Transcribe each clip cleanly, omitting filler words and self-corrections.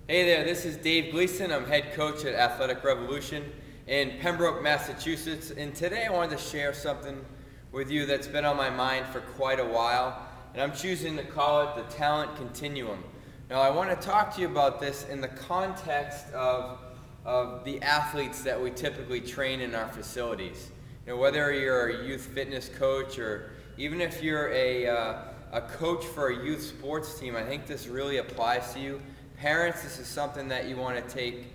Hey there, this is Dave Gleason. I'm head coach at Athletic Revolution in Pembroke, Massachusetts. And today I wanted to share something with you that's been on my mind for quite a while. And I'm choosing to call it the talent continuum. Now I want to talk to you about this in the context of the athletes that we typically train in our facilities. You know, whether you're a youth fitness coach or even if you're a coach for a youth sports team, I think this really applies to you. Parents, this is something that you want to take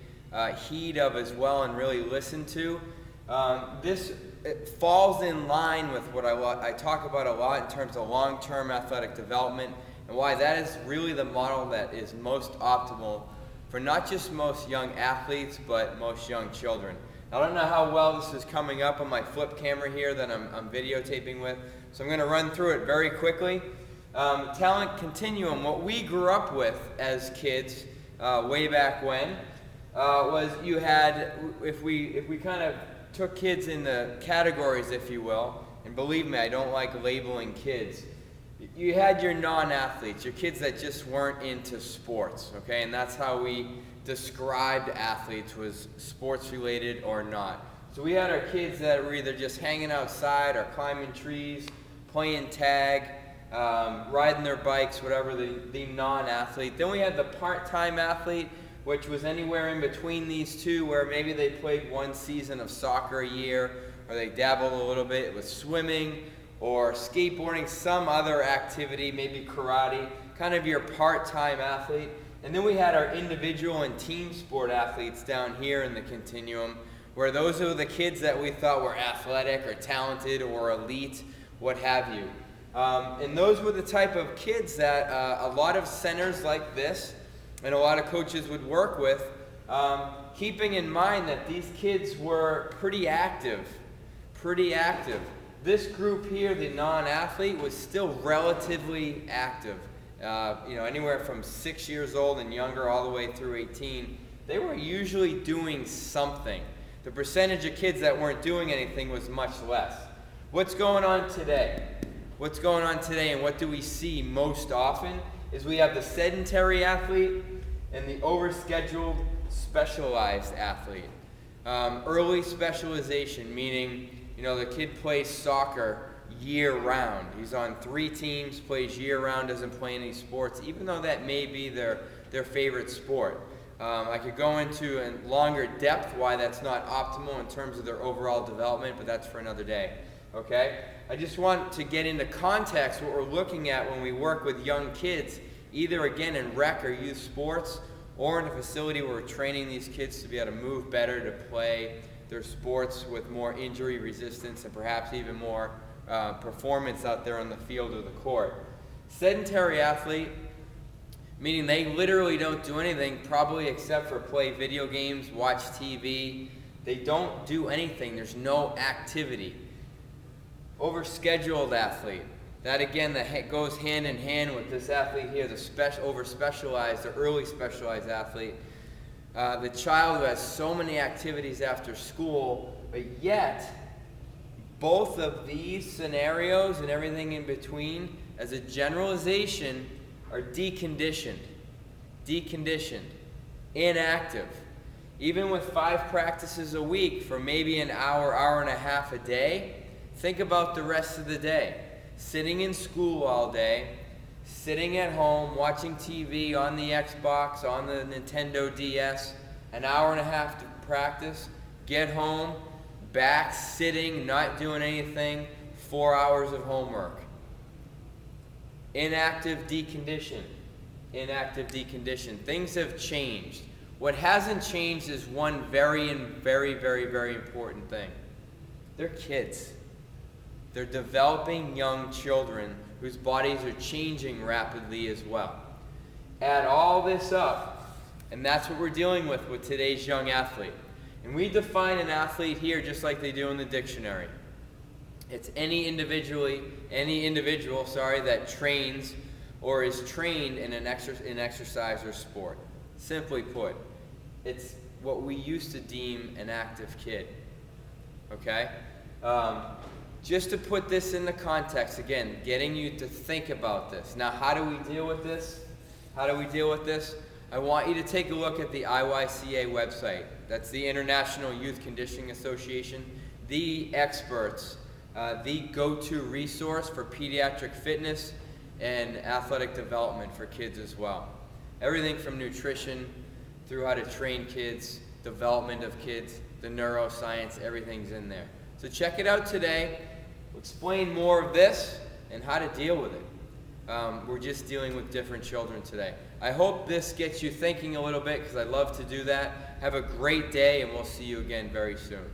heed of as well and really listen to. It falls in line with what I talk about a lot in terms of long-term athletic development and why that is really the model that is most optimal for not just most young athletes, but most young children. I don't know how well this is coming up on my flip camera here that I'm videotaping with, so I'm going to run through it very quickly. Talent continuum, what we grew up with as kids way back when was you had, if we kind of took kids in the categories, if you will, and believe me, I don't like labeling kids. You had your non-athletes, your kids that just weren't into sports, okay? And that's how we described athletes, was sports related or not. So we had our kids that were either just hanging outside or climbing trees, playing tag, riding their bikes, whatever, the non-athlete. Then we had the part-time athlete, which was anywhere in between these two, where maybe they played one season of soccer a year, or they dabbled a little bit with swimming or skateboarding, some other activity, maybe karate, kind of your part-time athlete. And then we had our individual and team sport athletes down here in the continuum, where those are the kids that we thought were athletic or talented or elite, what have you. And those were the type of kids that a lot of centers like this and a lot of coaches would work with, keeping in mind that these kids were pretty active. This group here, the non-athlete, was still relatively active. Anywhere from 6 years old and younger all the way through 18, they were usually doing something. The percentage of kids that weren't doing anything was much less. What's going on today? And what do we see most often is we have the sedentary athlete and the overscheduled specialized athlete. Early specialization, meaning, the kid plays soccer year-round. He's on 3 teams, plays year-round, doesn't play any sports, even though that may be their favorite sport. I could go into in longer depth why that's not optimal in terms of their overall development, but that's for another day. Okay? I just want to get into context what we're looking at when we work with young kids, either again in rec or youth sports, or in a facility where we're training these kids to be able to move better, to play their sports with more injury resistance and perhaps even more performance out there on the field or the court. Sedentary athlete, meaning they literally don't do anything, probably except for play video games, watch TV. They don't do anything. There's no activity. Overscheduled athlete. That again, that goes hand in hand with this athlete here, the over-specialized or early specialized athlete. The child who has so many activities after school, but yet both of these scenarios and everything in between, as a generalization, are deconditioned, inactive. Even with 5 practices a week for maybe an hour, hour and a half a day, think about the rest of the day. Sitting in school all day, sitting at home, watching TV on the Xbox, on the Nintendo DS, an hour and a half to practice, get home, back sitting, not doing anything, 4 hours of homework. Inactive decondition. Things have changed. What hasn't changed is one very, very, very important thing. They're kids. They're developing young children whose bodies are changing rapidly as well. Add all this up, and that's what we're dealing with today's young athlete. And we define an athlete here just like they do in the dictionary. It's any individual that trains or is trained in an exercise or sport. Simply put, it's what we used to deem an active kid. Okay? Just to put this into context, again, getting you to think about this. Now, how do we deal with this? I want you to take a look at the IYCA website. That's the International Youth Conditioning Association, the experts, the go-to resource for pediatric fitness and athletic development for kids as well. Everything from nutrition through how to train kids, development of kids, the neuroscience, everything's in there. So check it out today. We'll explain more of this and how to deal with it. We're just dealing with different children today. I hope this gets you thinking a little bit, because I love to do that. Have a great day, and we'll see you again very soon.